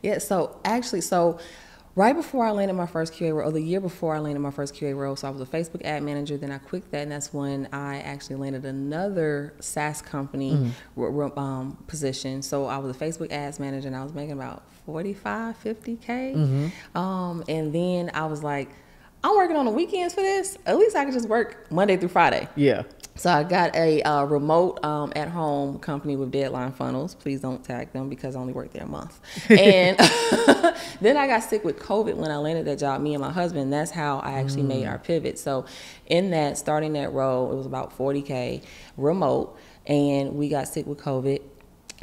Yeah, so actually, right before I landed my first QA role, or the year before I landed my first QA role, so I was a Facebook ad manager, then I quit that, and that's when I actually landed another SaaS company position. So I was a Facebook ads manager, and I was making about 45, 50K. And then I was like, I'm working on the weekends for this. At least I can just work Monday through Friday. Yeah. So I got a remote at-home company with deadline funnels. Please don't tag them because I only worked there a month. And then I got sick with COVID when I landed that job, me and my husband. That's how I actually made our pivot. So in that, starting that role, it was about 40K remote, and we got sick with COVID.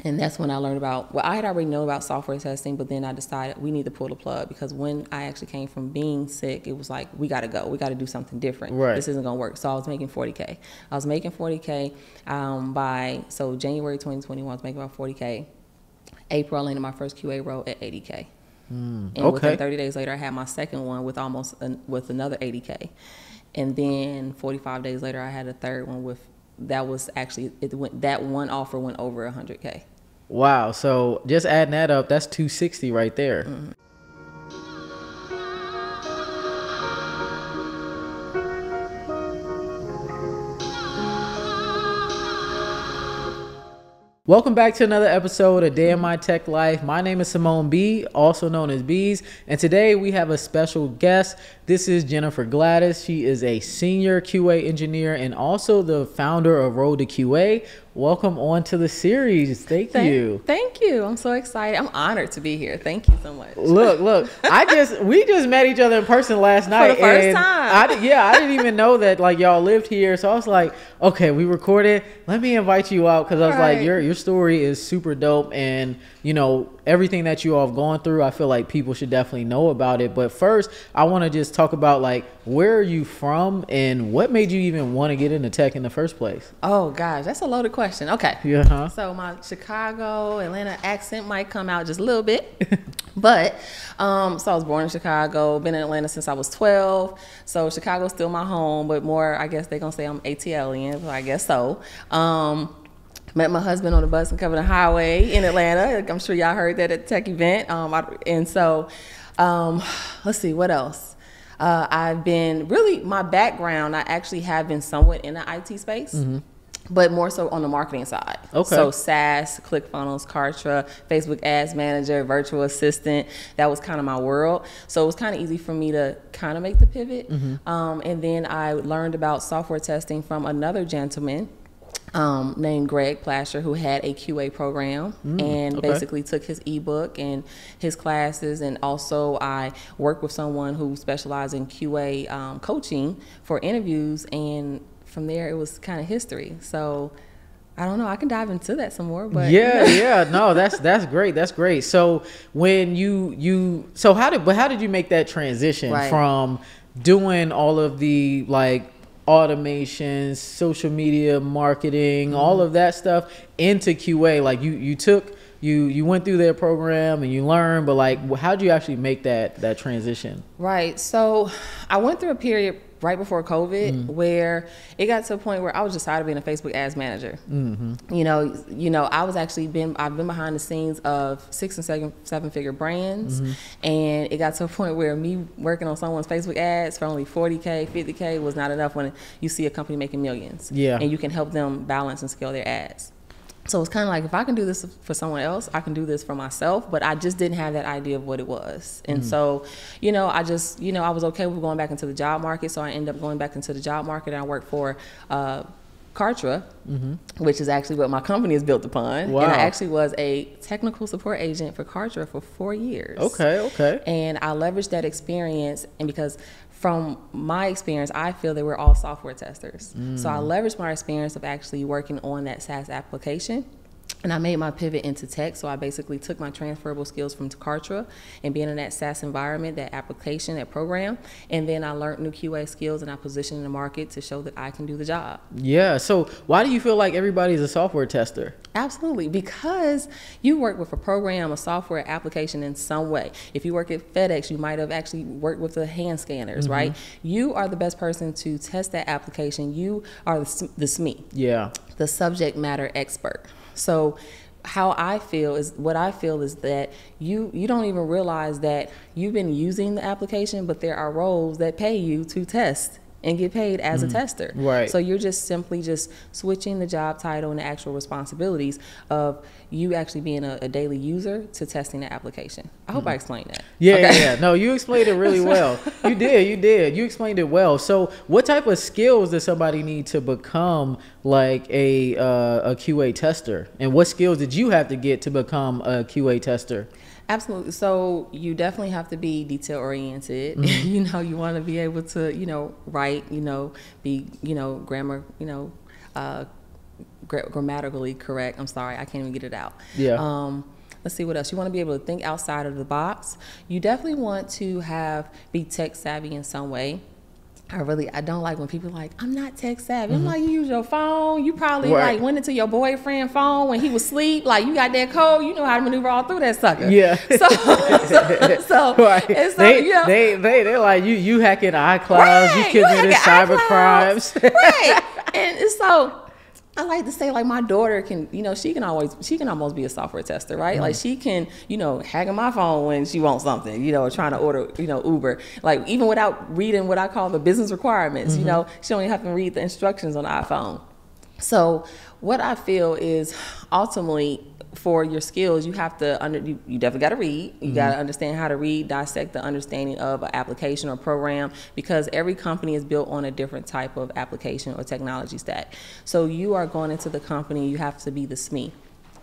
And that's when I learned about, well, I had already known about software testing, but then I decided we need to pull the plug, because when I actually came from being sick, it was like, we got to go. We got to do something different. Right. This isn't going to work. So I was making 40K. I was making 40K so January 2021, I was making about 40K. April, I landed my first QA role at 80K. And within 30 days later, I had my second one with with another 80K. And then 45 days later, I had a third one that one offer went over 100K. Wow. So just adding that up, that's 260 right there. Welcome back to another episode of Day in My Tech Life. My name is Simone B, also known as Bees, and today we have a special guest. This is Jennifer Gaddis. She is a senior QA engineer and also the founder of Road to QA. Welcome on to the series. Thank you. Thank you. I'm so excited. I'm honored to be here. Thank you so much. Look, we just met each other in person last night. For the first time. I didn't even know that like y'all lived here. So I was like, okay, we recorded. Let me invite you out, because I was like, your story is super dope, and you know, everything that you all have gone through, I feel like people should definitely know about it. But first, I want to just talk about like, where are you from and what made you even want to get into tech in the first place? Oh gosh, that's a loaded question. Okay. Yeah. So my Chicago, Atlanta accent might come out just a little bit, but so I was born in Chicago, been in Atlanta since I was 12. So Chicago's still my home, but more, I guess they're gonna say I'm ATLian, so I guess so. Met my husband on the bus and covered the highway in Atlanta. I'm sure y'all heard that at the tech event. Let's see, what else? I've been my background, I actually have been somewhat in the IT space, but more so on the marketing side. Okay. So SaaS, ClickFunnels, Kartra, Facebook Ads Manager, Virtual Assistant, that was kind of my world. So it was kind of easy for me to kind of make the pivot. And then I learned about software testing from another gentleman named Greg Plasher, who had a QA program, and basically took his ebook and his classes. And also I worked with someone who specialized in QA coaching for interviews, and from there it was kind of history. So I don't know, I can dive into that some more, but no, that's great. That's great. So when so how did you make that transition from doing all of the like automations, social media marketing, all of that stuff into QA? Like you went through their program and you learned, but like, how did you actually make that transition? Right. So I went through a period right before COVID where it got to a point where I was just tired of being a Facebook ads manager. You know, I've been behind the scenes of 6 and 7 figure brands, and it got to a point where me working on someone's Facebook ads for only 40K, 50K was not enough when you see a company making millions. Yeah. And you can help them balance and scale their ads. So it's kind of like, if I can do this for someone else, I can do this for myself, but I just didn't have that idea of what it was. And so, you know, I was okay with going back into the job market. So I ended up going back into the job market, and I worked for Kartra, which is actually what my company is built upon. Wow. And I actually was a technical support agent for Kartra for 4 years. Okay. And I leveraged that experience, and because from my experience, I feel that we're all software testers. So I leveraged my experience of actually working on that SaaS application, and I made my pivot into tech. So I basically took my transferable skills from Kartra and being in that SaaS environment, that application, that program, and then I learned new QA skills, and I positioned in the market to show that I can do the job. Yeah. So why do you feel like everybody's a software tester? Absolutely, because you work with a program, a software application in some way. If you work at FedEx, you might have actually worked with the hand scanners, right? You are the best person to test that application. You are the SME, the subject matter expert. So how I feel is what I feel is that you don't even realize that you've been using the application, but there are roles that pay you to test and get paid as a tester. Right. So you're just simply just switching the job title and the actual responsibilities of you actually being a daily user to testing the application. I hope I explained that. Yeah, okay. yeah. No, you explained it really well. You did. You explained it well. So what type of skills does somebody need to become like a QA tester? And what skills did you have to get to become a QA tester? Absolutely. So you definitely have to be detail oriented. You know, you want to be able to, write, be, grammatically correct. I'm sorry, I can't even get it out. Yeah. Let's see what else. You want to be able to think outside of the box. You definitely want to be tech savvy in some way. I don't like when people are like, I'm not tech savvy. I'm like, you use your phone. You probably like went into your boyfriend's phone when he was asleep. Like, you got that code. You know how to maneuver all through that sucker. Yeah. So right. And so, they're like, you hacking iClouds. Right, you committed cyber crimes. Right. And so I like to say, like, my daughter can, she can almost be a software tester, right? Like, she can, hack on my phone when she wants something, trying to order, Uber. Like, even without reading what I call the business requirements, she don't even have to read the instructions on the iPhone. So what I feel is ultimately for your skills, you have to you definitely got to read. You got to understand how to read, dissect the understanding of an application or program, because every company is built on a different type of application or technology stack. So you are going into the company, you have to be the SME.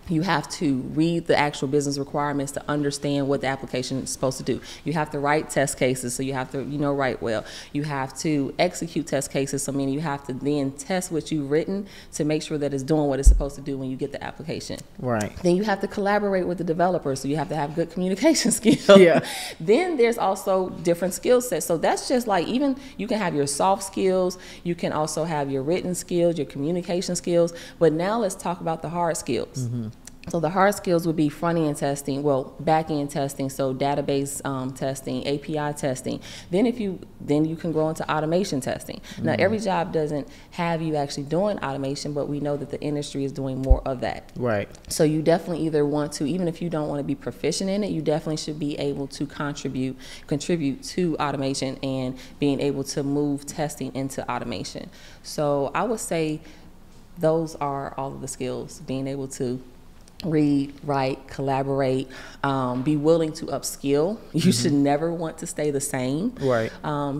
You have to read the actual business requirements to understand what the application is supposed to do. You have to write test cases, so you have to, write well. You have to execute test cases, so meaning you have to then test what you've written to make sure that it's doing what it's supposed to do when you get the application. Right. Then you have to collaborate with the developers, so you have to have good communication skills. Yeah. Then there's also different skill sets. So that's just like, even you can have your soft skills, you can also have your written skills, your communication skills, but now let's talk about the hard skills. So the hard skills would be front-end testing, back-end testing, so database testing, API testing. Then you can grow into automation testing. Now, every job doesn't have you actually doing automation, but we know that the industry is doing more of that. Right. So you definitely either want to, even if you don't want to be proficient in it, you definitely should be able to contribute to automation and being able to move testing into automation. So I would say those are all of the skills, being able to read, write, collaborate, be willing to upskill. You should never want to stay the same. Right.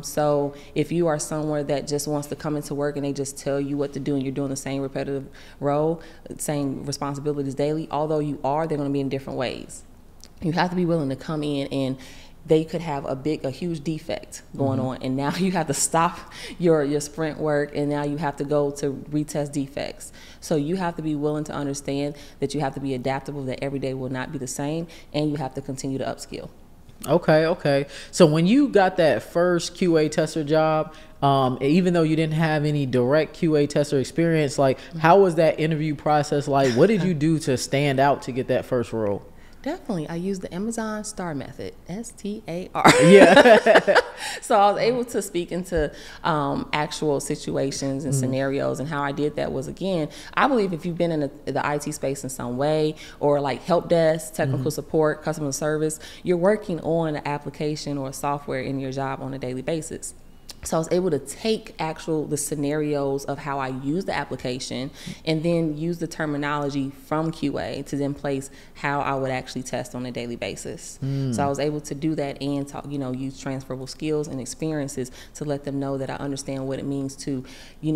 So if you are somewhere that just wants to come into work and they just tell you what to do and you're doing the same repetitive role, same responsibilities daily, although they're going to be in different ways. You have to be willing to come in, and they could have a huge defect going on, and now you have to stop your sprint work, and now you have to go to retest defects. So you have to be willing to understand that you have to be adaptable, that every day will not be the same, and you have to continue to upskill. Okay. So when you got that first QA tester job, even though you didn't have any direct QA tester experience, like, how was that interview process like? What did you do to stand out to get that first role? Definitely. I used the Amazon STAR method, STAR. Yeah. So I was able to speak into actual situations and scenarios, and how I did that was, again, I believe if you've been in the IT space in some way, or like help desk, technical support, customer service, you're working on an application or software in your job on a daily basis. So I was able to take the scenarios of how I use the application, and then use the terminology from QA to then place how I would actually test on a daily basis. So I was able to do that and talk, use transferable skills and experiences to let them know that I understand what it means to,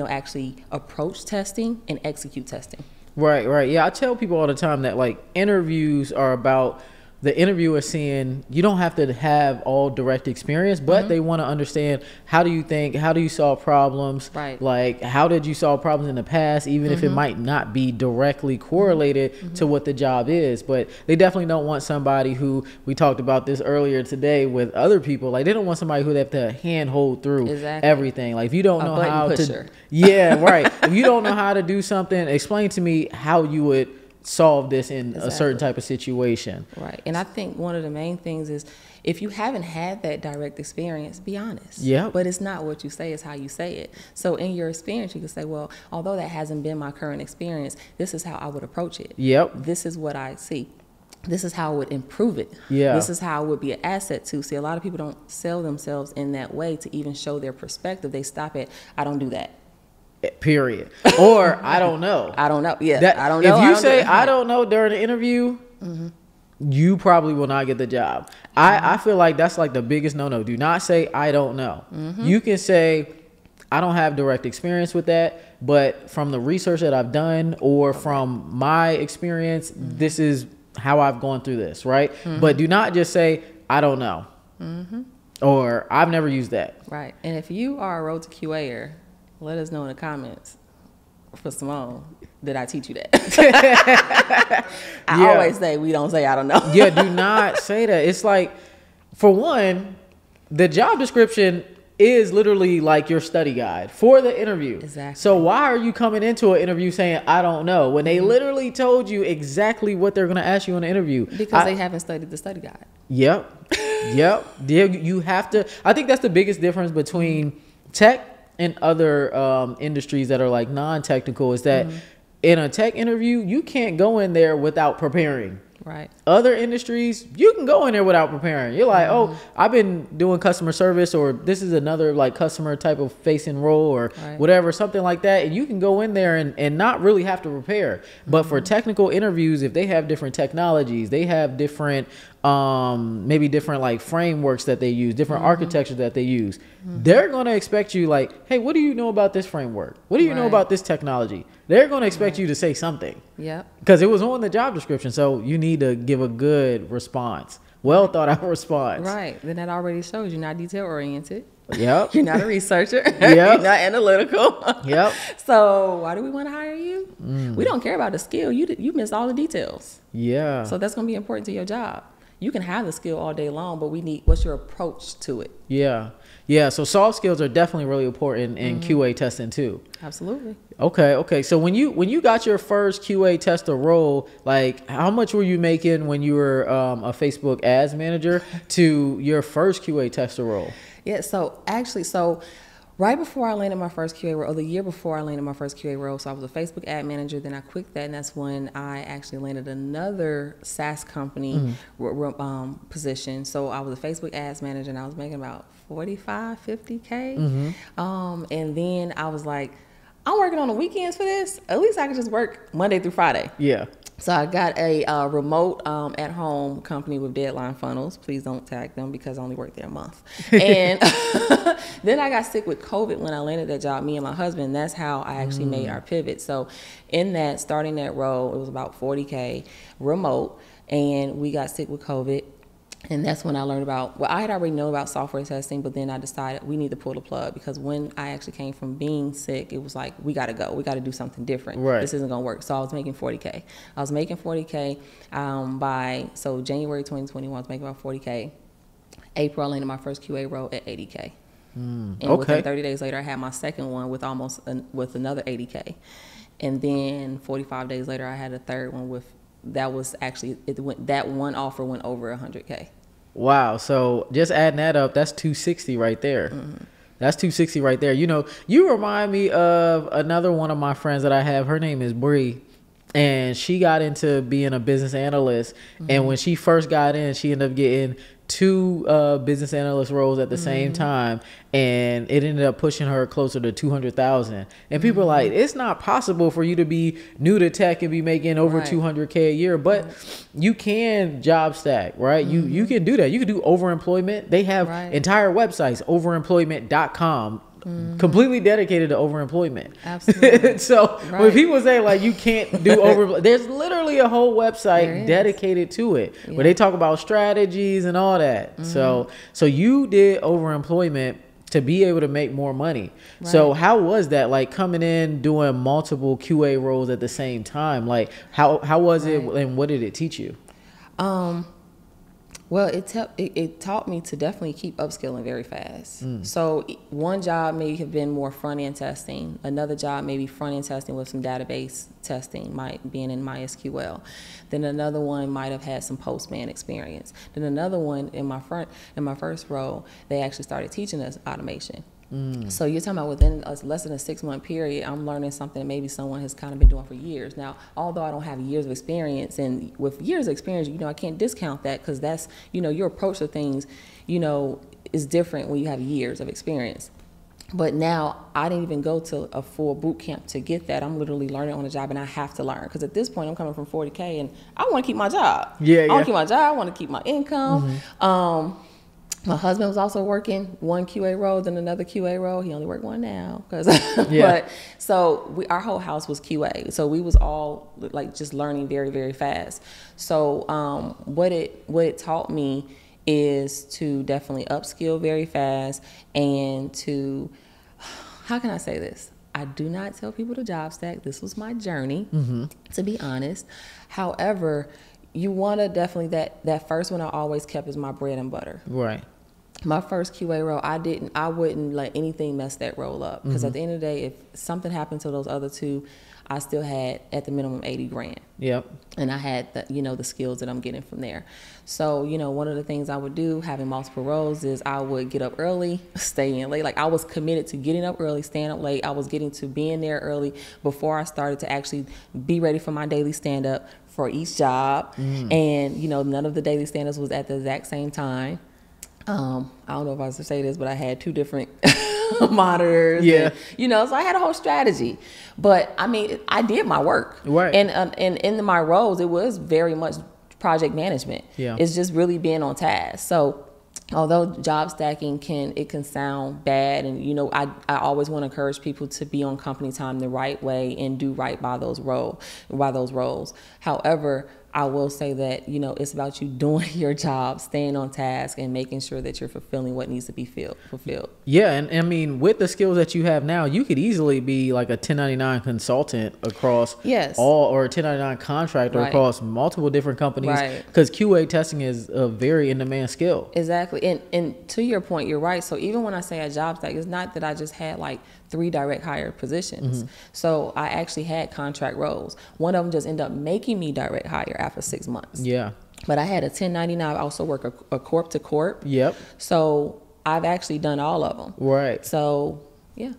actually approach testing and execute testing. Right. Yeah, I tell people all the time that, like, interviews are about the interviewer seeing you don't have to have all direct experience, but they want to understand, how do you think, how do you solve problems, right? Like, how did you solve problems in the past, even if it might not be directly correlated to what the job is. But they definitely don't want somebody who, we talked about this earlier today with other people, like, they don't want somebody who they have to hand hold through everything. Like, if you don't know how to, yeah, right. If you don't know how to do something, explain to me how you would solve this in a certain type of situation. Right. And I think one of the main things is, if you haven't had that direct experience, be honest. Yeah. But it's not what you say, it's how you say it. So in your experience, you can say, well, although that hasn't been my current experience, this is how I would approach it. Yep. This is what I see. This is how I would improve it. Yeah. This is how I would be an asset to. See, a lot of people don't sell themselves in that way to even show their perspective. They stop at, I don't do that. Period. Or I don't know. I don't know. Yeah. I don't know. If you say I don't know during the interview, you probably will not get the job. I feel like that's like the biggest no-no. Do not say I don't know. You can say I don't have direct experience with that, but from the research that I've done or from my experience, this is how I've gone through this, right? But do not just say I don't know. Or I've never used that. Right. And if you are a road to QA'er, let us know in the comments for Simone. Did I teach you that? I always say we don't say I don't know. Yeah, do not say that. It's like, for one, the job description is literally like your study guide for the interview. Exactly. So why are you coming into an interview saying I don't know when they literally told you exactly what they're going to ask you in the interview? Because they haven't studied the study guide. Yep. Yep. You have to. I think that's the biggest difference between tech and other industries that are like non-technical is that in a tech interview, you can't go in there without preparing. Right. Other industries, you can go in there without preparing. You're like, oh, I've been doing customer service, or this is another like customer type of facing role or whatever, something like that. And you can go in there and not really have to prepare. But for technical interviews, if they have different technologies, they have different, maybe different like frameworks that they use, different architecture that they use, they're going to expect you like, hey, what do you know about this framework? What do you know about this technology? They're going to expect you to say something. Yep. Because it was on the job description. So you need to give a good response. Well thought out response. Right. Then that already shows you're not detail oriented. Yep. You're not a researcher. Yep. You're not analytical. Yep. So why do we want to hire you? We don't care about the skill. You miss all the details. Yeah. So that's going to be important to your job. You can have the skill all day long, but we need, what's your approach to it? Yeah. Yeah. So soft skills are definitely really important in QA testing too. Absolutely. Okay. So when you got your first QA tester role, like how much were you making when you were a Facebook ads manager to your first QA tester role? Yeah. So actually, right before I landed my first QA role, or the year before I landed my first QA role, so I was a Facebook ad manager, then I quit that, and that's when I actually landed another SaaS company position. So I was a Facebook ads manager, and I was making about 45, 50K. And then I was like, I'm working on the weekends for this. At least I can just work Monday through Friday. Yeah. So I got a remote at-home company with deadline funnels. Please don't tag them because I only worked there a month. And then I got sick with COVID when I landed that job, me and my husband. That's how I actually made our pivot. So in that, starting that role, it was about 40K remote, and we got sick with COVID. And that's when I learned about, well, I had already known about software testing, but then I decided we need to pull the plug, because when I actually came from being sick, it was like, we got to go. We got to do something different. Right. This isn't going to work. So I was making 40K. I was making 40K so January 2021, I was making about 40K. April, I landed my first QA role at 80K. And within 30 days later, I had my second one with with another 80K. And then 45 days later, I had a third one that one offer went over 100K. Wow. So just adding that up, that's 260 right there. That's 260 right there. You know, you remind me of another one of my friends that I have. Her name is Bree, and she got into being a business analyst. And when she first got in, she ended up getting 2 business analyst roles at the same time, and it ended up pushing her closer to 200,000. And people are like, it's not possible for you to be new to tech and be making over 200K a year, but you can job stack, right? You can do that. You can do overemployment. They have entire websites, overemployment.com, completely dedicated to overemployment. Absolutely. So when people say like you can't do overemployment, there's literally a whole website dedicated to it where they talk about strategies and all that. So you did overemployment to be able to make more money. So how was that, like coming in doing multiple QA roles at the same time? Like how was it, and what did it teach you? Well, it taught me to definitely keep upskilling very fast. So one job may have been more front-end testing. Another job may be front-end testing with some database testing, being in MySQL. Then another one might have had some Postman experience. Then another one in my first role, they actually started teaching us automation. So you're talking about within less than a 6-month period, I'm learning something that maybe someone has kind of been doing for years. Now, although I don't have years of experience, and with years of experience, I can't discount that, because that's, your approach to things, is different when you have years of experience. But now I didn't even go to a full boot camp to get that. I'm literally learning on the job, and I have to learn, because at this point I'm coming from 40K and I want to keep my job. I want to keep my job. I want to keep my income. My husband was also working one QA role, then another QA role. He only worked one now, but so our whole house was QA. So we was all like just learning very, very fast. So what it taught me is to definitely upskill very fast, and to, how can I say this? I do not tell people to job stack. This was my journey, to be honest. However, you want to definitely, that first one I always kept as my bread and butter. Right. My first QA role, I wouldn't let anything mess that role up, because at the end of the day, if something happened to those other two, I still had at the minimum 80 grand. Yep. And I had the skills that I'm getting from there. So, one of the things I would do, having multiple roles, is I would get up early, stay in late. Like, I was committed to getting up early, staying up late. I was getting to being there early before I started to actually be ready for my daily stand-up for each job. And, none of the daily stand-ups was at the exact same time. I don't know if I was to say this, but I had 2 different monitors. Yeah. And, so I had a whole strategy. But I mean, I did my work. Right. And in my roles, it was very much project management. Yeah. It's just really being on task. So although job stacking can sound bad, and I always want to encourage people to be on company time the right way and do right by those roles. However, I will say that, it's about you doing your job, staying on task, and making sure that you're fulfilling what needs to be fulfilled. Yeah, and I mean, with the skills that you have now, you could easily be like a 1099 consultant across or a 1099 contractor across multiple different companies, because QA testing is a very in-demand skill. Exactly. And to your point, you're right. So even when I say a job stack, it's not that I just had like 3 direct hire positions. So I actually had contract roles. One of them just ended up making me direct hire after 6 months. Yeah. But I had a 1099. I also work a corp to corp. Yep. So I've actually done all of them. Right. So yeah.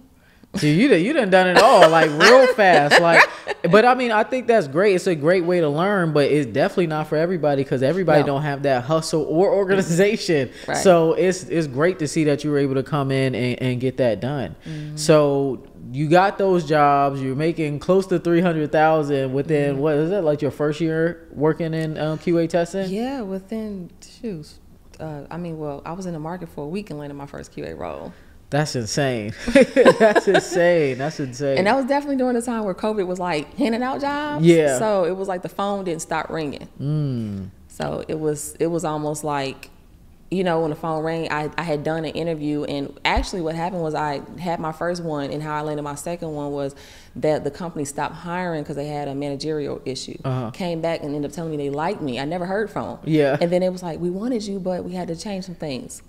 So you done it all, like real fast. But I mean, I think that's great. It's a great way to learn, but it's definitely not for everybody, because everybody don't have that hustle or organization. Right. So it's great to see that you were able to come in and get that done. So you got those jobs. You're making close to $300,000 within what is it, like your first year working in QA testing? Yeah, within I was in the market for a week and landed my first QA role. That's insane. That's insane. That's insane. And that was definitely during the time where COVID was like handing out jobs. Yeah. So it was like the phone didn't stop ringing. So it was almost like, when the phone rang, I had done an interview, and actually what happened was I had my first one, and how I landed my second one was that the company stopped hiring because they had a managerial issue. Came back and ended up telling me they liked me. I never heard from them. Yeah. And then it was like, we wanted you, but we had to change some things.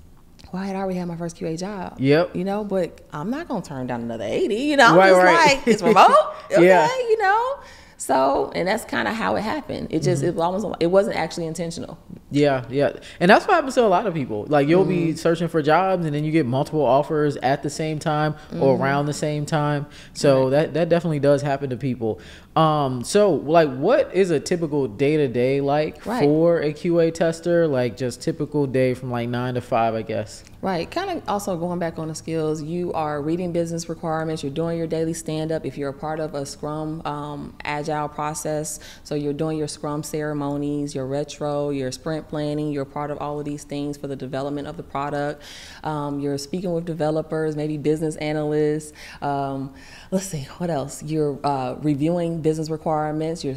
Well, I had already had my first QA job. Yep. But I'm not going to turn down another 80. I'm just like, it's remote. Okay, yeah. So, and that's kind of how it happened. It just, it wasn't actually intentional. Yeah, yeah. And that's what happens to a lot of people. Like, you'll be searching for jobs, and then you get multiple offers at the same time or around the same time. So that definitely does happen to people. So, like, what is a typical day-to-day like for a QA tester? Like, just typical day from like 9 to 5, I guess. Right. Kind of also going back on the skills, you are reading business requirements, you're doing your daily stand-up. If you're a part of a Scrum agile process, so you're doing your Scrum ceremonies, your retro, your sprint planning, you're part of all of these things for the development of the product. You're speaking with developers, maybe business analysts. Let's see, what else? You're reviewing business requirements, you're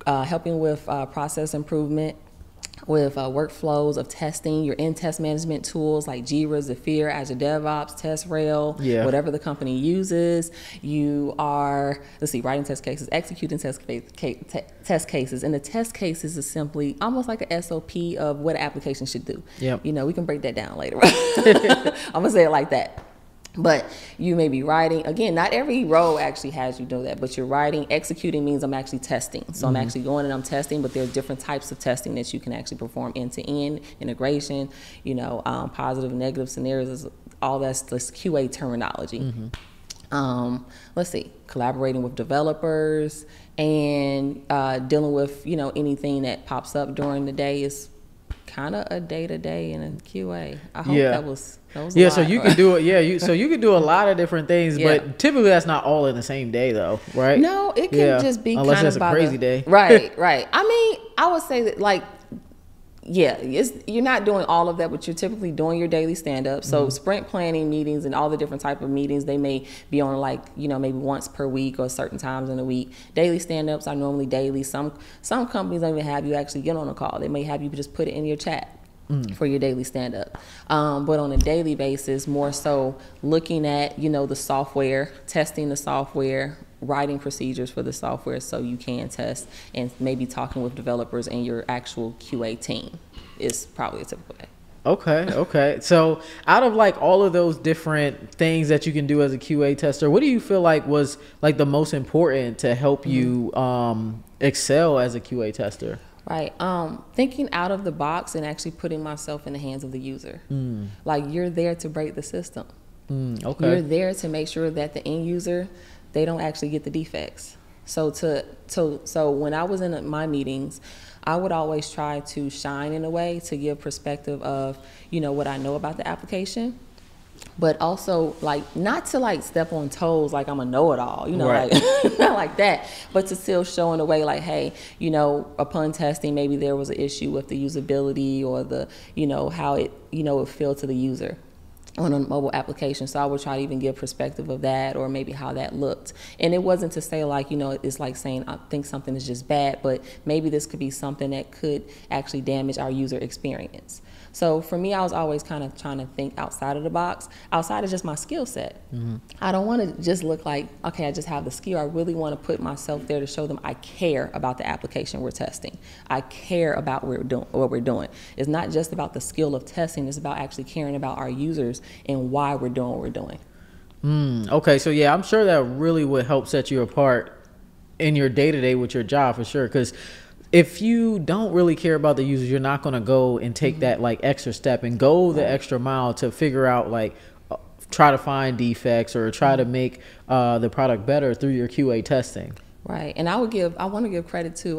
helping with process improvement. with workflows of testing. You're in test management tools like Jira, Zephyr, Azure DevOps, TestRail, whatever the company uses. You are, writing test cases, executing test cases. And the test cases is simply almost like a SOP of what an application should do. Yep. We can break that down later. I'm going to say it like that. But you may be writing, again, not every role actually has you do that, but you're writing, executing means I'm actually testing. So I'm actually going and I'm testing, but there are different types of testing that you can actually perform end-to-end, integration, positive and negative scenarios, all that's this QA terminology. Let's see, collaborating with developers and dealing with, anything that pops up during the day is kind of a day-to-day in a QA. I hope that was yeah, so you can do it. So you can do a lot of different things, but typically that's not all in the same day, though, right? No, it can just be unless kind it's of a crazy day. Right. I mean, I would say that you're not doing all of that, but you're typically doing your daily stand-up. So sprint planning meetings and all the different type of meetings, they may be on maybe once per week or certain times in a week. Daily stand-ups are normally daily. Some companies don't even have you actually get on a call. They may have you just put it in your chat for your daily stand-up. But on a daily basis, more so looking at, the software, testing the software, writing procedures for the software so you can test, and maybe talking with developers and your actual QA team is probably a typical day. Okay. So out of all of those different things that you can do as a QA tester, what do you feel like was the most important to help you excel as a QA tester? Right. Thinking out of the box and actually putting myself in the hands of the user. You're there to break the system. Okay. You're there to make sure that the end user, they don't actually get the defects. So when I was in my meetings, I would always try to shine in a way to give perspective of, what I know about the application, but also not to step on toes like I'm a know-it-all, right. Not like that, but to still show in a way hey, upon testing, maybe there was an issue with the usability or the, how it, would feel to the user on a mobile application. So I would try to even give perspective of that, or maybe how that looked. And it wasn't to say it's like saying I think something is just bad, but maybe this could be something that could actually damage our user experience. So for me, I was always kind of trying to think outside of the box, outside of just my skill set. I don't want to just look like, okay, I just have the skill. I really want to put myself there to show them I care about the application we're testing. I care about what we're doing. It's not just about the skill of testing. It's about actually caring about our users and why we're doing what we're doing. Okay, so yeah, I'm sure that really would help set you apart in your day-to-day with your job for sure, because if you don't really care about the users, you're not going to go and take that extra step and go the extra mile to figure out try to find defects or try to make the product better through your QA testing. Right. And I want to give credit to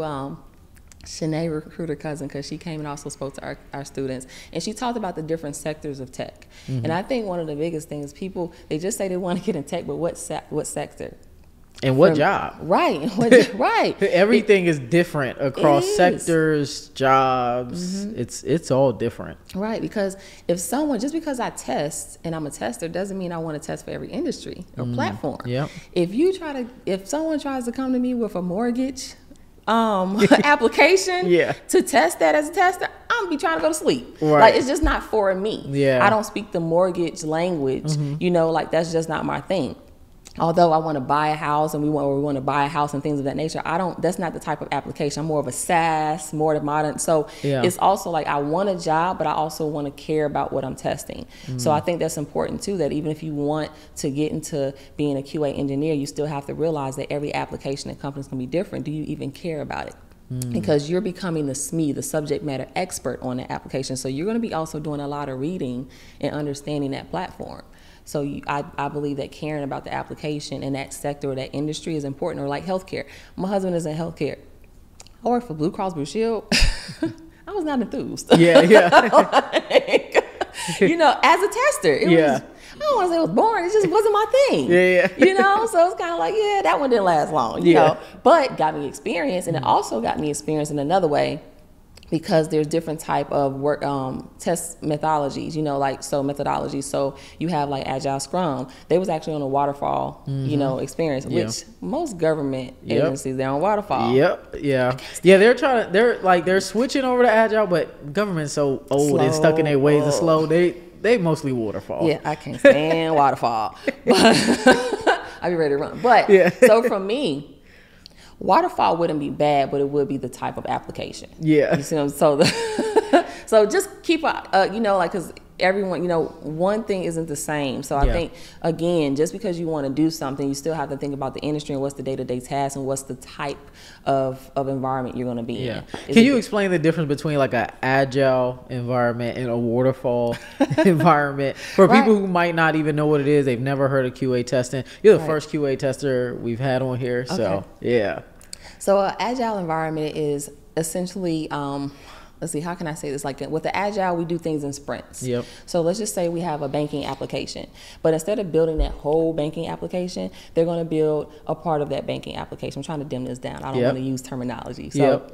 Shanae, recruiter cousin, because she came and also spoke to our students, and she talked about the different sectors of tech. And I think one of the biggest things, people, they just say they want to get in tech, but what sector? And what job? Right. Right. Everything is different across sectors, jobs. It's all different. Right. Because just because I test and I'm a tester doesn't mean I want to test for every industry or platform. Yep. If someone tries to come to me with a mortgage application to test that as a tester, I'm gonna be trying to go to sleep. Right. It's just not for me. Yeah. I don't speak the mortgage language. That's just not my thing. Although I want to buy a house and we want to buy a house and things of that nature, that's not the type of application. I'm more of a SaaS, more to modern. So it's also I want a job, but I also want to care about what I'm testing. So I think that's important too, that even if you want to get into being a QA engineer, you still have to realize that every application and company is going to be different. Do you even care about it? Because you're becoming the SME, the subject matter expert on the application. So you're going to be also doing a lot of reading and understanding that platform. So I believe that caring about the application in that sector or that industry is important. Or like healthcare. My husband is in healthcare. I work for Blue Cross Blue Shield. I was not enthused. Yeah. As a tester, it was, I don't want to say it was boring. It just wasn't my thing. Yeah. So it's kind of that one didn't last long. You know, but got me experience, and it also got me experience in another way. because there's different type of work test methodologies, methodologies. So you have like Agile Scrum. They was actually on a waterfall, experience, which most government agencies, they're on waterfall. They're switching over to Agile, but government's so old and stuck in their ways of slow. They mostly waterfall. Yeah, I can't stand waterfall. But I'll be ready to run. But so for me, waterfall wouldn't be bad, but it would be the type of application. Yeah. You see what I'm saying? So just keep because everyone, one thing isn't the same. So I think, again, just because you want to do something, you still have to think about the industry and what's the day-to-day task and what's the type of environment you're going to be in. Can you explain the difference between like an agile environment and a waterfall environment for people who might not even know what it is? They've never heard of QA testing. You're the first QA tester we've had on here. So, So an agile environment is essentially, let's see, how can I say this? Like with the Agile, we do things in sprints. Yep. So let's just say we have a banking application, but instead of building that whole banking application, they're going to build a part of that banking application. I'm trying to dim this down. I don't want to use terminology. So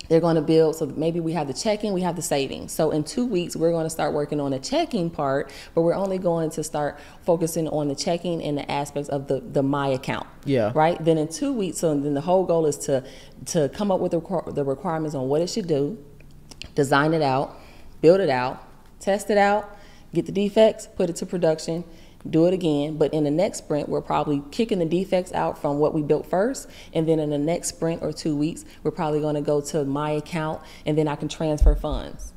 they're going to build, so maybe we have the checking, we have the savings. So in 2 weeks, we're going to start working on the checking part, but we're only going to start focusing on the checking and the aspects of the My account. Yeah. Right? Then in 2 weeks, so then the whole goal is to come up with the requirements on what it should do, design it out, build it out, test it out, get the defects, put it to production, do it again. But in the next sprint, we're probably kicking the defects out from what we built first. And then in the next sprint or 2 weeks, we're probably going to go to my account and then I can transfer funds.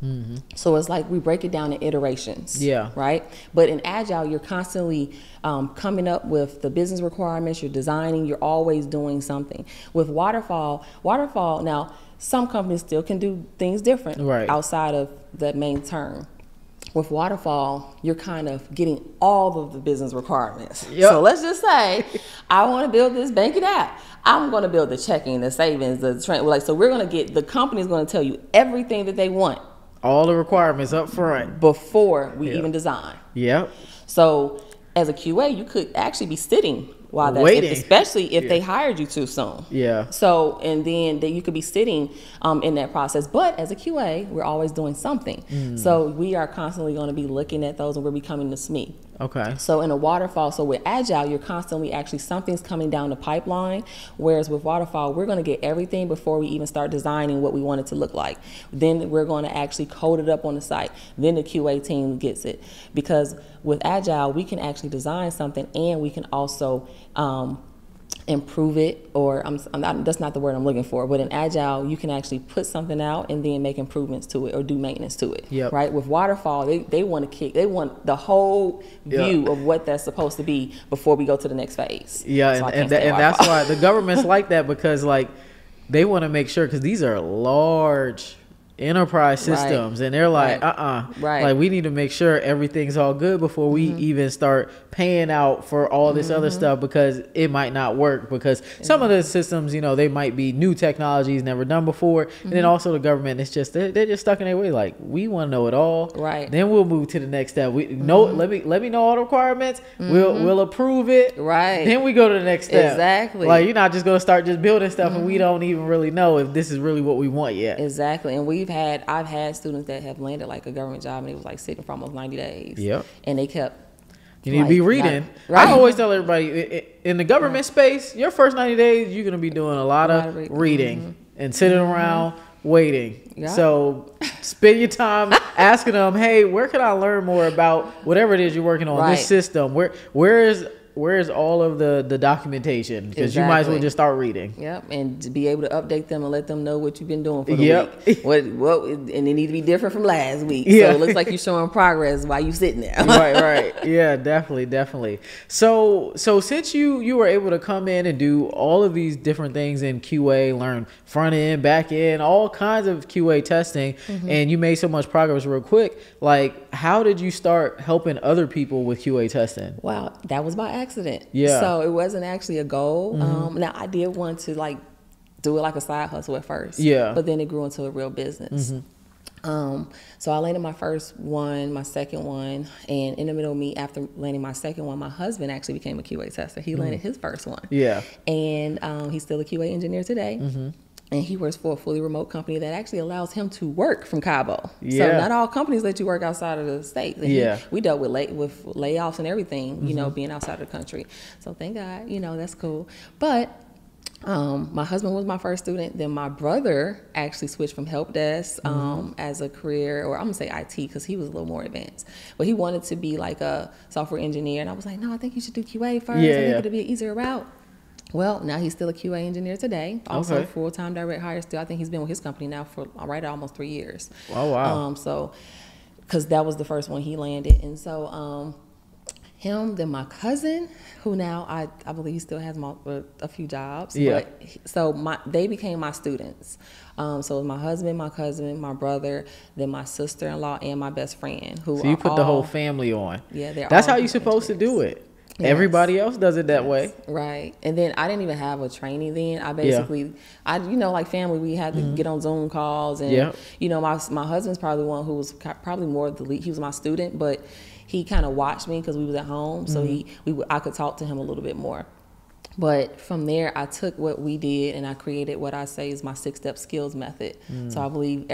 So it's like we break it down in iterations. Right? But in Agile, you're constantly coming up with the business requirements, you're designing, you're always doing something. With Waterfall, now, some companies still can do things different outside of that main term. With Waterfall, you're kind of getting all of the business requirements. So let's just say, I want to build this banking app. I'm going to build the checking, the savings, so we're going to get, the company's going to tell you everything that they want. All the requirements up front. Before we even design. So as a QA, you could actually be sitting while that's waiting, especially if they hired you too soon. So, and then you could be sitting in that process. But as a QA, we're always doing something. So we are constantly going to be looking at those and we're becoming the SME. So in a waterfall, so with Agile, you're constantly something's coming down the pipeline. Whereas with Waterfall, we're going to get everything before we even start designing what we want it to look like. Then we're going to actually code it up on the site. Then the QA team gets it. Because with Agile, we can actually design something and we can also improve it, or that's not the word I'm looking for, but in Agile, you can actually put something out and then make improvements to it or do maintenance to it. Right? With Waterfall, they want the whole view of what that's supposed to be before we go to the next phase. And that's why the government's like that, because like they want to make sure, because these are large enterprise systems and they're like like we need to make sure everything's all good before we even start paying out for all this other stuff, because it might not work, because some of the systems, they might be new technologies never done before, and then also the government, it's just they're just stuck in their way, like we want to know it all, then we'll move to the next step. We know let me know all the requirements, we'll approve it, then we go to the next step. Like you're not just going to start just building stuff and we don't even really know if this is really what we want yet. And I've had students that have landed like a government job and it was like sitting for almost 90 days. And they kept. You need to be reading. I always tell everybody, in the government space, your first 90 days, you're going to be doing a lot of reading and sitting around waiting. So spend your time asking them, hey, where can I learn more about whatever it is you're working on, this system? Where's all of the documentation? Because you might as well just start reading. And to be able to update them and let them know what you've been doing for the week. What and it need to be different from last week. So it looks like you're showing progress while you sitting there. Right. Yeah, definitely. So since you were able to come in and do all of these different things in QA, learn front end, back end, all kinds of QA testing, and you made so much progress real quick, like how did you start helping other people with QA testing? Wow, that was by accident. So it wasn't actually a goal. Now I did want to like do it like a side hustle at first. But then it grew into a real business. So I landed my first one, my second one, and in the middle of me, after landing my second one, my husband actually became a QA tester. He landed his first one. And he's still a QA engineer today. And he works for a fully remote company that actually allows him to work from Cabo. So not all companies let you work outside of the state. And we dealt with layoffs and everything, you know, being outside of the country. So thank God, you know, that's cool. But my husband was my first student. Then my brother actually switched from help desk as a career, or I'm gonna say IT because he was a little more advanced. But he wanted to be like a software engineer, and I was like, no, I think you should do QA first. I think it'd be an easier route. Well, now he's still a QA engineer today. Also full-time direct hire still. I think he's been with his company now for right at almost 3 years. Oh, wow. So, because that was the first one he landed. And so him, then my cousin, who now I believe he still has a few jobs. Yeah. But, they became my students. So it was my husband, my cousin, my brother, then my sister-in-law, and my best friend. So you put the whole family on. Yeah, that's how you're supposed to do it. Yes. Everybody else does it that way. Right. And then I didn't even have a trainee then. I basically, you know, like family, we had to get on Zoom calls. And, you know, my husband's probably the one who was probably more the lead. He was my student, but he kind of watched me because we was at home. So I could talk to him a little bit more. But from there, I took what we did and I created what I say is my 6-step skills method. So I believe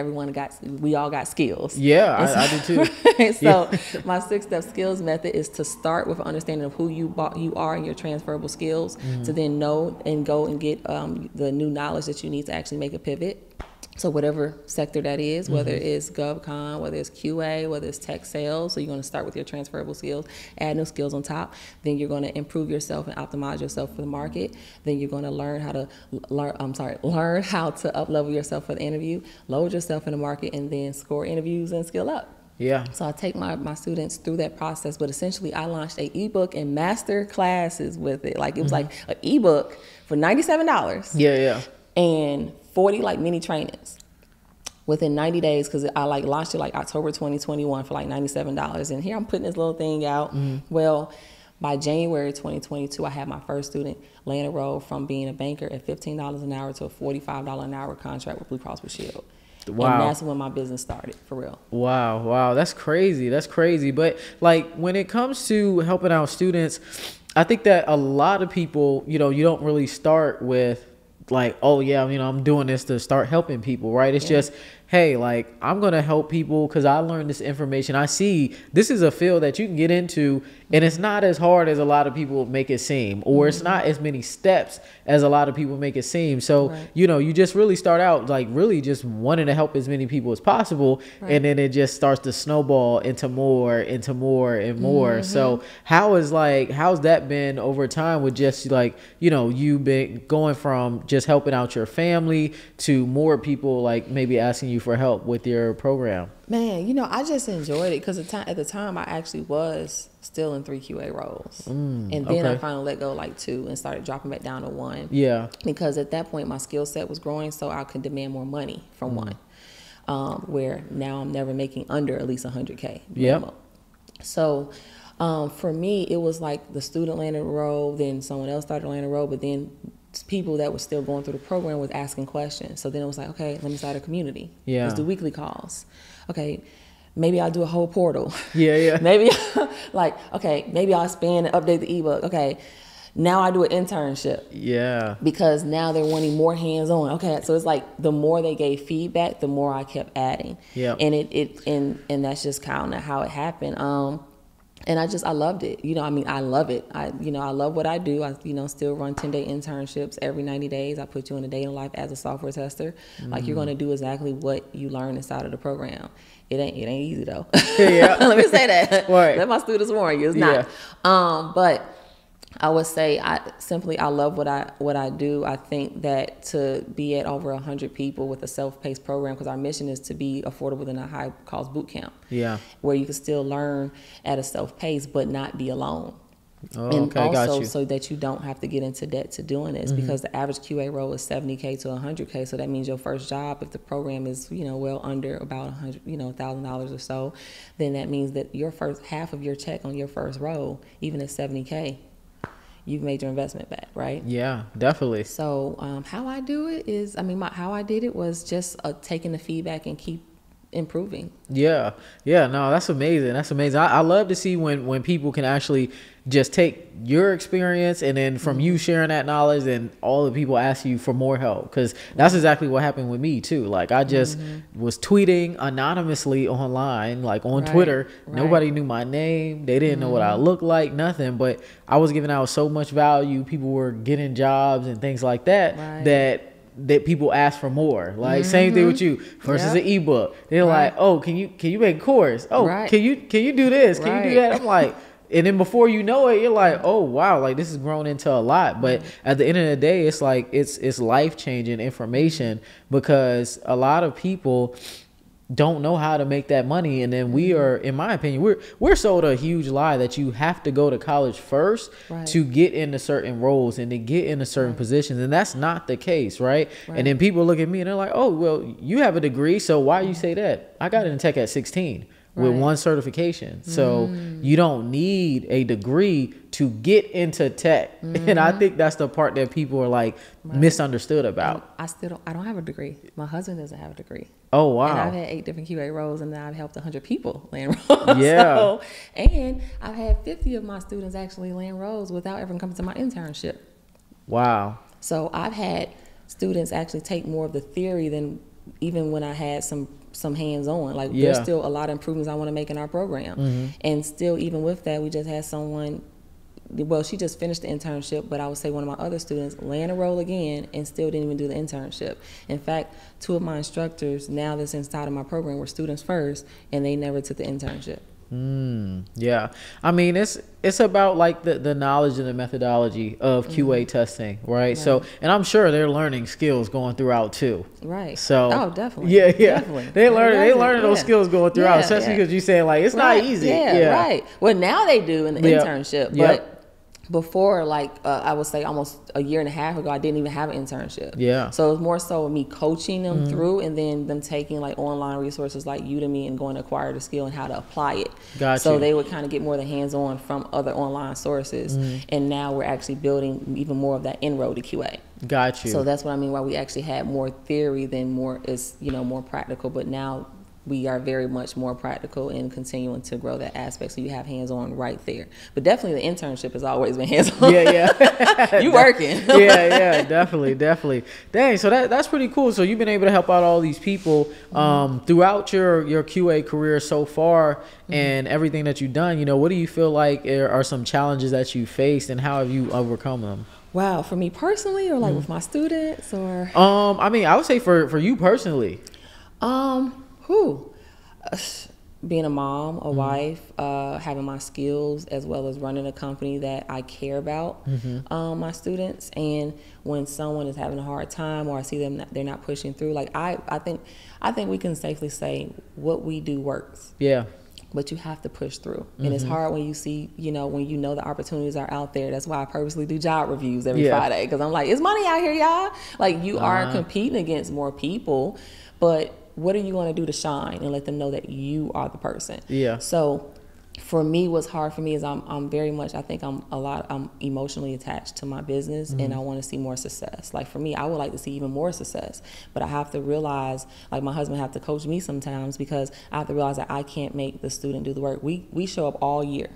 we all got skills. Yeah, I do too. So my 6-step skills method is to start with an understanding of who you are and your transferable skills, to then know and go and get the new knowledge that you need to actually make a pivot. So whatever sector that is, whether it's GovCon, whether it's QA, whether it's tech sales, so you're going to start with your transferable skills, add new skills on top. Then you're going to improve yourself and optimize yourself for the market. Then you're going to learn how to up-level yourself for the interview, load yourself in the market, and then score interviews and skill up. Yeah. So I take my students through that process, but essentially I launched a ebook and master classes with it. Like it was like an ebook for $97. Yeah. And 40 like mini trainings within 90 days, because I like launched it like October 2021 for like $97. And here I'm putting this little thing out. Well, by January 2022, I had my first student land a role from being a banker at $15 an hour to a $45 an hour contract with Blue Cross Blue Shield. Wow. And that's when my business started, for real. Wow. That's crazy. But like when it comes to helping out students, I think that a lot of people, you know, you don't really start with like, oh yeah, you know, I'm doing this to start helping people, right? It's just, hey, like, I'm going to help people because I learned this information. I see this is a field that you can get into, and it's not as hard as a lot of people make it seem, or it's not as many steps as a lot of people make it seem. So, you know, you just really start out like really just wanting to help as many people as possible. And then it just starts to snowball into more and more. So how's that been over time with just like, you know, you've been going from just helping out your family to more people like maybe asking you for help with your program? Man, you know, I just enjoyed it because at the time I actually was still in 3 QA roles. And then I finally let go like 2 and started dropping back down to 1. Yeah. Because at that point my skill set was growing, so I could demand more money from 1. Where now I'm never making under at least 100K. Yeah. So for me, it was like the student landed a role, then someone else started landing a role, but then people that were still going through the program was asking questions. So then it was like, okay, let me start a community. Let's do weekly calls. Okay, maybe I'll do a whole portal. Maybe like, okay, maybe I'll expand and update the ebook. Okay, now I do an internship. Because now they're wanting more hands-on. Okay, so it's like the more they gave feedback, the more I kept adding. And that's just kind of how it happened. And I loved it. You know, I mean, I love it. I love what I do. I, still run 10-day internships every 90 days. I put you in a day in life as a software tester. Like you're going to do exactly what you learn inside of the program. It ain't easy though. Let me say that. Let my students warn you, it's not. But I would say I love what I do. I think that to be at over 100 people with a self-paced program, because our mission is to be affordable in a high-cost boot camp. Where you can still learn at a self-pace but not be alone. And also so that you don't have to get into debt to doing this, because the average QA role is $70K to $100K. So that means your first job, if the program is well under about $100,000 or so, then that means that your first half of your check on your first role, even at $70K, you've made your investment back, right? Yeah, definitely. So how I do it is, how I did it was just taking the feedback and keep improving. Yeah. No, that's amazing. That's amazing. I love to see when people can actually just take your experience and then from you sharing that knowledge and all the people ask you for more help. Cause that's exactly what happened with me too. Like I just was tweeting anonymously online, like on Twitter. Nobody knew my name. They didn't know what I looked like, nothing, but I was giving out so much value. People were getting jobs and things like that, that people ask for more. Like same thing with you. First is an ebook. They're like, oh, can you make a course? Oh, can you do this? Can you do that? I'm like, and then before you know it, you're like, oh wow, like this has grown into a lot. But at the end of the day, it's like it's life-changing information, because a lot of people don't know how to make that money. And then we are, in my opinion, we're sold a huge lie that you have to go to college first to get into certain roles and to get into certain positions. And that's not the case, right? And then people look at me and they're like, oh, well, you have a degree, so why you say that? I got into tech at 16 with one certification. So you don't need a degree to get into tech. And I think that's the part that people are like misunderstood about. I don't have a degree. My husband doesn't have a degree. Oh, wow. And I've had 8 different QA roles, and now I've helped 100 people land roles. Yeah. So, and I've had 50 of my students actually land roles without ever coming to my internship. Wow. So I've had students actually take more of the theory than even when I had some hands-on. Like there's still a lot of improvements I want to make in our program. And still, even with that, we just had someone, well, she just finished the internship, but I would say one of my other students land a role again and still didn't even do the internship. In fact, 2 of my instructors now that's inside of my program were students first, and they never took the internship. Yeah. I mean, it's about like the knowledge and the methodology of QA testing, right? So, and I'm sure they're learning skills going throughout too. Right. So, oh, definitely. Yeah. Definitely. They learning those skills going throughout, especially because you say like, it's not easy. Yeah, right. Well, now they do in the internship, but before, like I would say almost a year and a half ago, I didn't even have an internship. Yeah. So it was more so me coaching them through, and then them taking like online resources like Udemy and going to acquire the skill and how to apply it. Gotcha. So they would kind of get more of the hands-on from other online sources. And now we're actually building even more of that inroad to QA. Got you. So that's what I mean, why we actually had more theory than more more practical, but now we are very much more practical and continuing to grow that aspect. So you have hands-on right there. But definitely the internship has always been hands-on. Yeah. You working. yeah, definitely. Dang, so that's pretty cool. So you've been able to help out all these people throughout your QA career so far and everything that you've done. You know, what do you feel like are some challenges that you faced, and how have you overcome them? Wow, for me personally, or like with my students, or? I mean, I would say for you personally. Being a mom, a wife, having my skills, as well as running a company that I care about my students. And when someone is having a hard time, or I see them they're not pushing through, like I think we can safely say what we do works. Yeah. But you have to push through. And it's hard when you see, when you know the opportunities are out there. That's why I purposely do job reviews every Friday, because I'm like, it's money out here, y'all. Like, you are competing against more people, but what are you going to do to shine and let them know that you are the person? Yeah. So for me, what's hard for me is I'm very much, I think I'm emotionally attached to my business, and I want to see more success. Like for me, I would like to see even more success, but I have to realize, like my husband have to coach me sometimes, because I have to realize that I can't make the student do the work. We show up all year.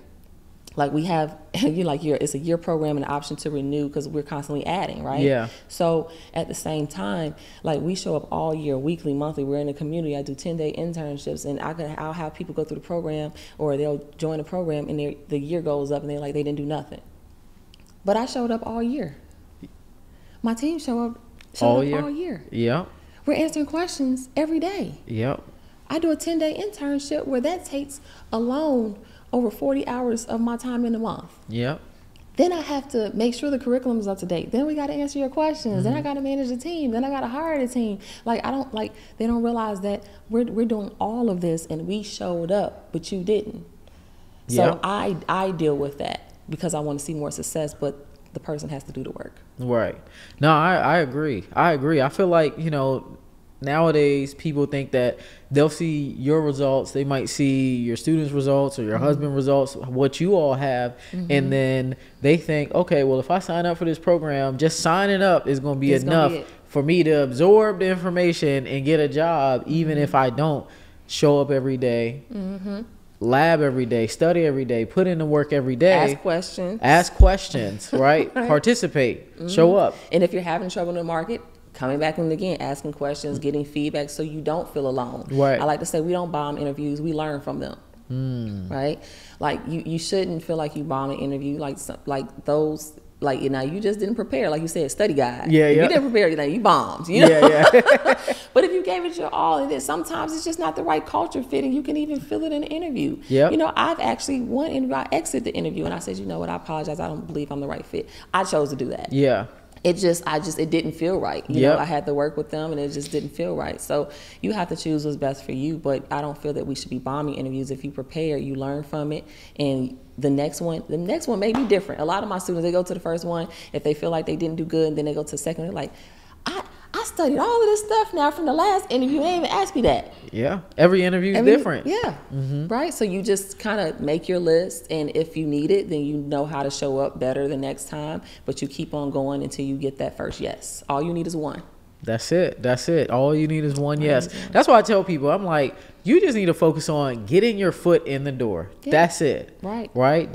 Like we have, it's a year program and an option to renew, because we're constantly adding, right? Yeah. So at the same time, like we show up all year, weekly, monthly. We're in the community. I do 10-day internships, and I'll have people go through the program, or they'll join the program, and the year goes up, and they're like, they didn't do nothing. But I showed up all year. My team showed up all year. Yeah. We're answering questions every day. Yep. I do a 10-day internship where that takes alone over 40 hours of my time in a month. Yep. Then I have to make sure the curriculum is up to date. Then we got to answer your questions. Then I got to manage the team. Then I got to hire the team. Like they don't realize that we're doing all of this, and we showed up, but you didn't. So I deal with that because I want to see more success, but the person has to do the work. Right. No, I agree. I feel like, nowadays people think that they'll see your results, they might see your students' results or your husband's results, what you all have, and then they think, okay, well, if I sign up for this program, just signing up is going to be enough for me to absorb the information and get a job, even if I don't show up every day, lab every day, study every day, put in the work every day. Ask questions, right? Participate, show up. And if you're having trouble in the market, coming back in again, asking questions, getting feedback so you don't feel alone. Right. I like to say we don't bomb interviews, we learn from them. Right? Like you shouldn't feel like you bomb an interview, like those, like, you know, you just didn't prepare, like you said, study guide. Yeah, you didn't prepare, you bombed. You know? Yeah. But if you gave it your all, and then sometimes it's just not the right culture fit, and you can even feel it in an interview. Yep. You know, I've actually one interview, I exited the interview, and I said, you know what, I apologize, I don't believe I'm the right fit. I chose to do that. Yeah. It didn't feel right. You know, I had to work with them and it just didn't feel right. So you have to choose what's best for you, but I don't feel that we should be bombing interviews. If you prepare, you learn from it, and the next one may be different. A lot of my students, they go to the first one, if they feel like they didn't do good, and then they go to the second, they're like, I studied all of this stuff now from the last interview. They didn't even ask me that. Yeah. Every interview is different. Yeah. Right. So you just kind of make your list, and if you need it, then you know how to show up better the next time. But you keep on going until you get that first yes. All you need is one. That's it. All you need is one yes. That's why I tell people, I'm like, you just need to focus on getting your foot in the door. Yeah. That's it. Right.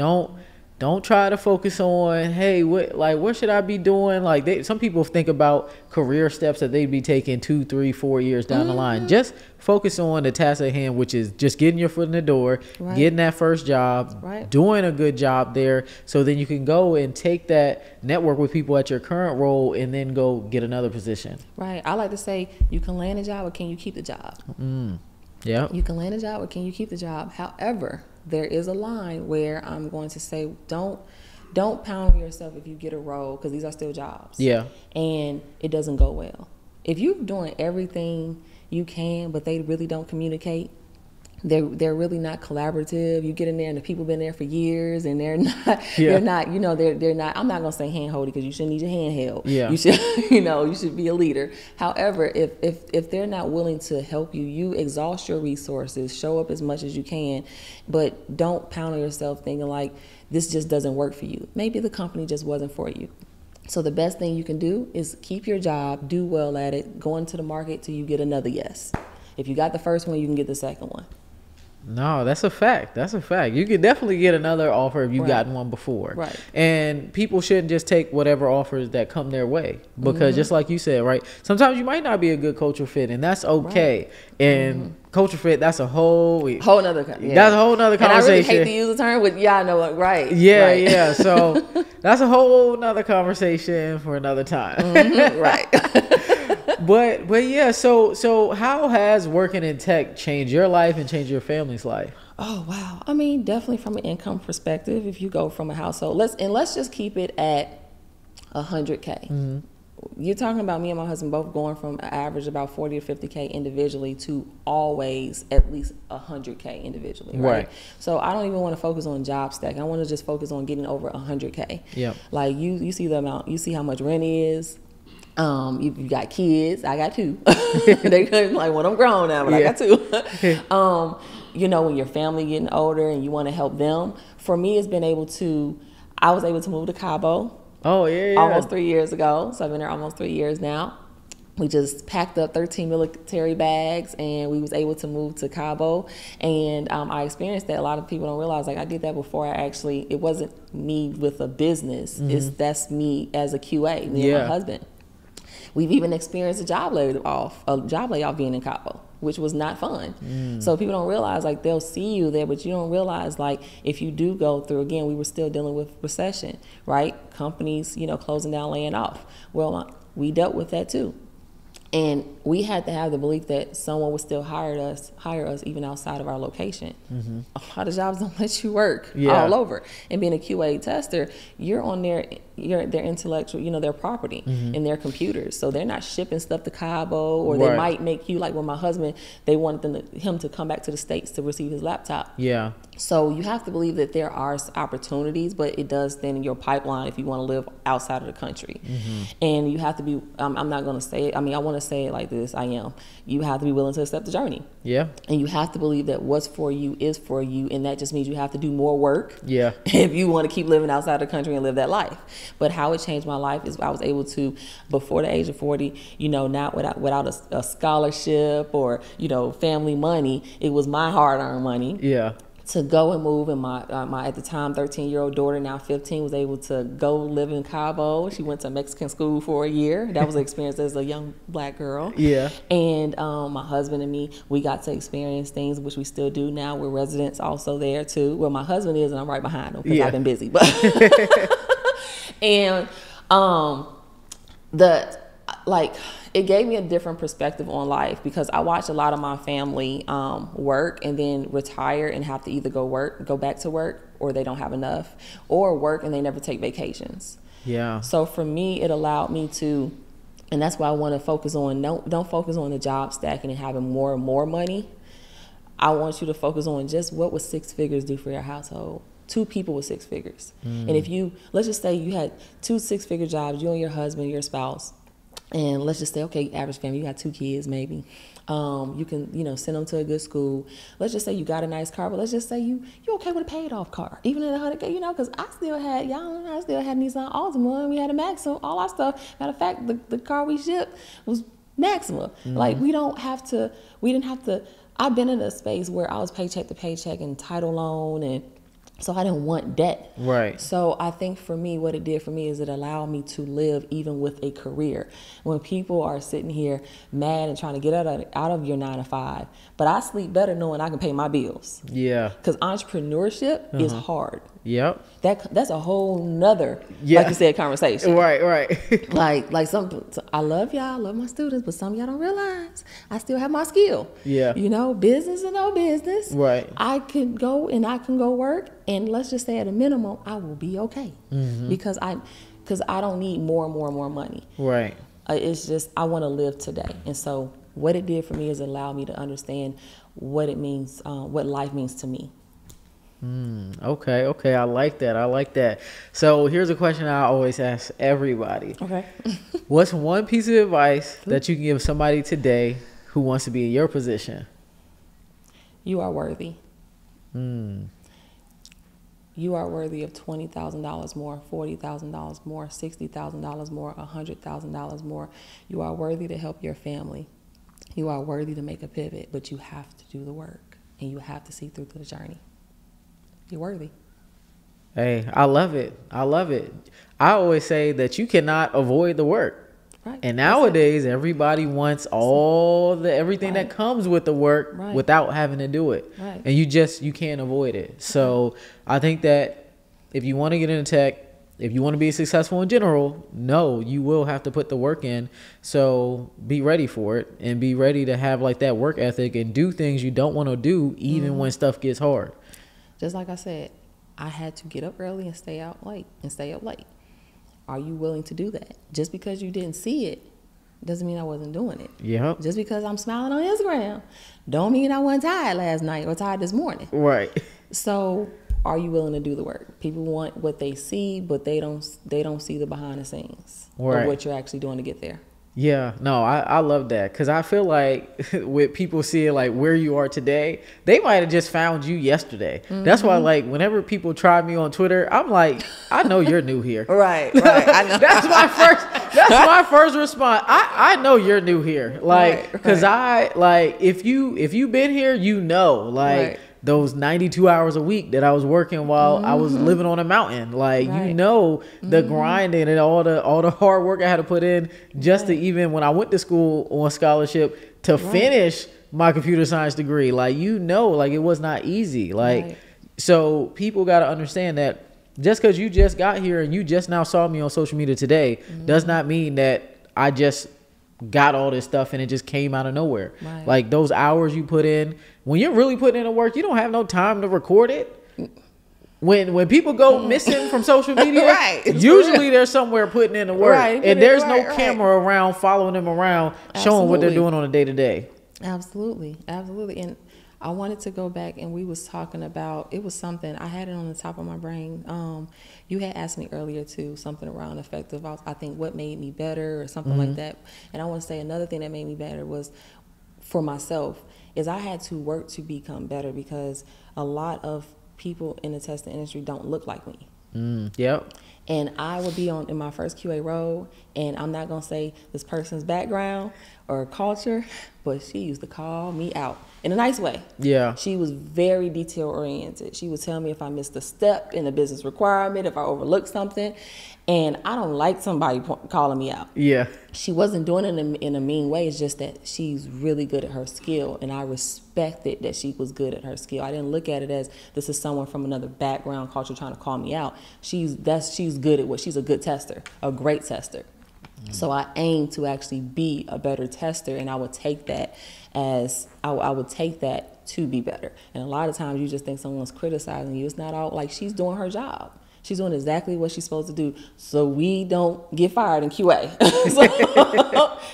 Don't try to focus on, hey, what should I be doing? Like, some people think about career steps that they'd be taking 2, 3, 4 years down the line. Just focus on the task at hand, which is just getting your foot in the door, getting that first job, doing a good job there, so then you can go and take that network with people at your current role and then go get another position. Right. I like to say, you can land a job, or can you keep the job? Yeah. You can land a job, or can you keep the job? However, there is a line where I'm going to say, don't pound yourself if you get a role, because these are still jobs. Yeah. And it doesn't go well. If you're doing everything you can, but they really don't communicate, they're really not collaborative. You get in there and the people been there for years, and they're not, they're not, they're not, I'm not gonna say hand-holdy, because you shouldn't need your hand held. Yeah. You should, you should be a leader. However, if they're not willing to help you, you exhaust your resources, show up as much as you can, but don't pound on yourself thinking like this just doesn't work for you. Maybe the company just wasn't for you. So the best thing you can do is keep your job, do well at it, go into the market till you get another yes. If you got the first one, you can get the second one. No, that's a fact. You could definitely get another offer if you've gotten one before. Right. And people shouldn't just take whatever offers that come their way, because just like you said, right, sometimes you might not be a good culture fit, and that's okay. And culture fit, that's a whole nother conversation. And I really hate to use the term, but I know it, right. Yeah. So that's a whole nother conversation for another time. Right. But yeah, so how has working in tech changed your life and changed your family's life? Oh wow. I mean, definitely from an income perspective, if you go from a household, let's just keep it at 100K. You're talking about me and my husband both going from an average about 40 to 50K individually to always at least 100K individually, right? So I don't even want to focus on job stack. I want to just focus on getting over 100K. Yeah. Like you see the amount, you see how much rent is. You got kids. I got 2. They couldn't, like, when I'm grown now, but I got 2. When your family getting older and you want to help them. For me, it's been I was able to move to Cabo. Oh, yeah. Almost 3 years ago. So I've been there almost 3 years now. We just packed up 13 military bags, and we was able to move to Cabo. And I experienced that. A lot of people don't realize, like, I did that before it wasn't me with a business. That's me as a QA, me and my husband. We've even experienced a job layoff being in Cabo, which was not fun. So people don't realize, like, they'll see you there, but you don't realize, like, if you do go through, again, we were still dealing with recession, right? Companies, closing down, laying off. Well, we dealt with that too. And we had to have the belief that someone would still hire us even outside of our location. A lot of jobs don't let you work all over. And being a QA tester, you're on their intellectual, their property and their computers. So they're not shipping stuff to Cabo, or they might make you, like with my husband, they wanted him to come back to the States to receive his laptop. Yeah. So you have to believe that there are opportunities, but it does stand in your pipeline if you want to live outside of the country. And you have to be, I'm not going to say it, I want to say it like this, you have to be willing to accept the journey. Yeah. And you have to believe that what's for you is for you, and that just means you have to do more work. Yeah. If you want to keep living outside the country and live that life. But how it changed my life is I was able to, before the age of 40, you know, not without a scholarship or, you know, family money, it was my hard-earned money. Yeah. To go and move, and my at the time 13-year-old daughter, now 15, was able to go live in Cabo. She went to Mexican school for a year. That was an experience as a young black girl. Yeah. And my husband and me, we got to experience things which we still do now. We're residents also there too. Well, my husband is, and I'm right behind him because I've been busy. But and it gave me a different perspective on life, because I watched a lot of my family work and then retire and have to either go back to work, or they don't have enough, or work and they never take vacations. Yeah. So for me, it allowed me to, and that's why I want to focus on, don't focus on the job stacking and having more and more money. I want you to focus on just what would 6 figures do for your household. 2 people with 6 figures. And if you, let's just say you had 2 6-figure jobs, you and your husband, your spouse, and let's just say, okay, average family, you got 2 kids maybe. You can, you know, send them to a good school. Let's just say you got a nice car, but let's just say you okay with a paid off car, even at $100K, you know, because I still had Nissan Altima, and we had a Maxima, all our stuff. Matter of fact, the car we shipped was Maxima. Like, we didn't have to, I've been in a space where I was paycheck to paycheck and title loan, and so I didn't want debt. Right. So I think for me, what it did for me is it allowed me to live even with a career. When people are sitting here mad and trying to get out of your 9 to 5, but I sleep better knowing I can pay my bills. Yeah. Because entrepreneurship is hard. Yep. That's a whole nother, like you said, conversation. Right. like I love y'all, I love my students, but some of y'all don't realize I still have my skill. Yeah. You know, business or no business. Right. I can go work, and let's just say at a minimum, I will be okay. Because I don't need more and more and more money. Right. It's just, I want to live today. And so what it did for me is allow me to understand what it means, what life means to me. Okay. I like that. So here's a question I always ask everybody. Okay. What's one piece of advice that you can give somebody today who wants to be in your position? You are worthy. You are worthy of $20,000 more, $40,000 more, $60,000 more, $100,000 more. You are worthy to help your family. You are worthy to make a pivot, but you have to do the work, and you have to see through the journey. You're worthy. Hey, I love it. I always say that you cannot avoid the work. Right. And nowadays, everybody wants everything that comes with the work without having to do it. Right. And you can't avoid it. So I think that if you want to get into tech, if you want to be successful in general, no, you will have to put the work in. So be ready for it, and be ready to have like that work ethic and do things you don't want to do, even when stuff gets hard. Just like I said, I had to get up early and stay up late. Are you willing to do that? Just because you didn't see it doesn't mean I wasn't doing it. Yep. Just because I'm smiling on Instagram don't mean I wasn't tired last night or tired this morning. Right. So are you willing to do the work? People want what they see, but they don't see the behind the scenes or what you're actually doing to get there. Yeah, no, I love that, because I feel like with people seeing like where you are today, they might have just found you yesterday. That's why, like, whenever people try me on Twitter, I'm like, I know you're new here. Right. I know. That's my first response. I know you're new here, like, because if you've been here, you know, like. Those 92 hours a week that I was working while I was living on a mountain, like, you know, the grinding and all the hard work I had to put in just to, even when I went to school on scholarship to finish my computer science degree, like, you know, like, it was not easy. Like, so people got to understand that just because you just got here and you just now saw me on social media today does not mean that I just got all this stuff and it just came out of nowhere. Like, those hours you put in, when you're really putting in the work, you don't have no time to record it. When people go missing from social media, usually they're somewhere putting in the work, and there's no camera around following them around, showing what they're doing on a day-to-day. Absolutely. And I wanted to go back, and we was talking about, it was something, I had it on the top of my brain. You had asked me earlier too, something around effective, I think what made me better or something like that. And I want to say another thing that made me better was, for myself, is I had to work to become better, because a lot of people in the testing industry don't look like me. Yep. And I would be in my first QA role, and I'm not gonna say this person's background or culture, but she used to call me out in a nice way. Yeah. She was very detail oriented. She would tell me if I missed a step in a business requirement, if I overlooked something, and I don't like somebody calling me out. Yeah. She wasn't doing it in a mean way. It's just that she's really good at her skill, and I respected that she was good at her skill. I didn't look at it as this is someone from another background culture trying to call me out. She's good at what she's a good tester, a great tester. So I aim to actually be a better tester, and I would take that as I would take that to be better. And a lot of times you just think someone's criticizing you. It's not all like she's doing her job. She's doing exactly what she's supposed to do, so we don't get fired in QA.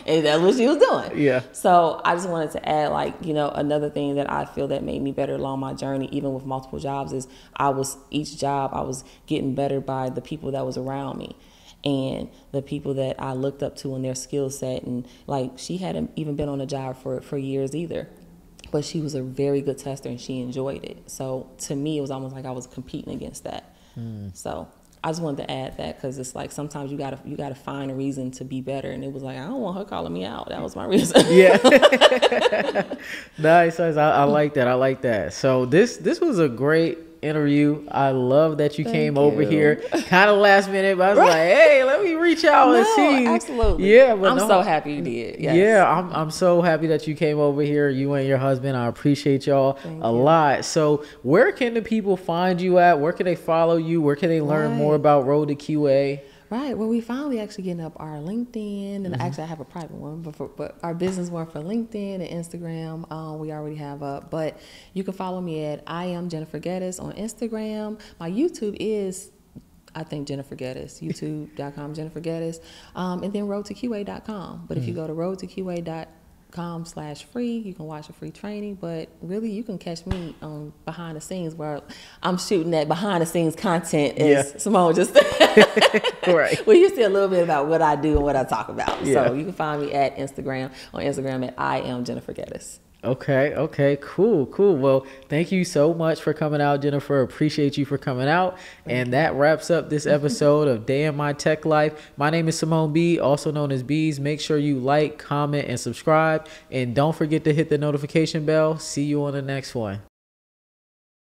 And that's what she was doing. Yeah. So I just wanted to add, like, you know, another thing that I feel that made me better along my journey, even with multiple jobs, is each job I was getting better by the people that was around me. And the people that I looked up to in their skill set. And like, she hadn't even been on a job for years either, but she was a very good tester and she enjoyed it. So to me, it was almost like I was competing against that. So I just wanted to add that, because it's like sometimes you gotta find a reason to be better. And it was like, I don't want her calling me out. That was my reason. Yeah. Nice. I like that. I like that. So this was a great interview. I love that you came over here kind of last minute, but I was like, hey, let me reach out and see. Absolutely. Yeah, but I'm so happy you did. Yes. Yeah, I'm so happy that you came over here, you and your husband. I appreciate y'all a lot. So where can the people find you at? Where can they follow you? Where can they learn more about Road to QA? Right. Well, we finally actually getting up our LinkedIn, and actually I have a private one, but our business one for LinkedIn and Instagram, we already have up. But you can follow me at I am Jennifer Gaddis on Instagram. My YouTube is, I think, Jennifer Gaddis, youtube.com Jennifer Gaddis, and then roadtoqa.com. But if you go to roadtoqa.com/free, you can watch a free training. But really, you can catch me on behind the scenes, where I'm shooting that behind the scenes content, as Simone just said. Right. Well, you see a little bit about what I do and what I talk about. Yeah. So you can find me at Instagram at I am Jennifer Gaddis. Okay, cool. Well, thank you so much for coming out, Jennifer. Appreciate you for coming out. And that wraps up this episode of Day in My Tech Life. My name is Simone B, also known as Bees. Make sure you like, comment, and subscribe. And don't forget to hit the notification bell. See you on the next one.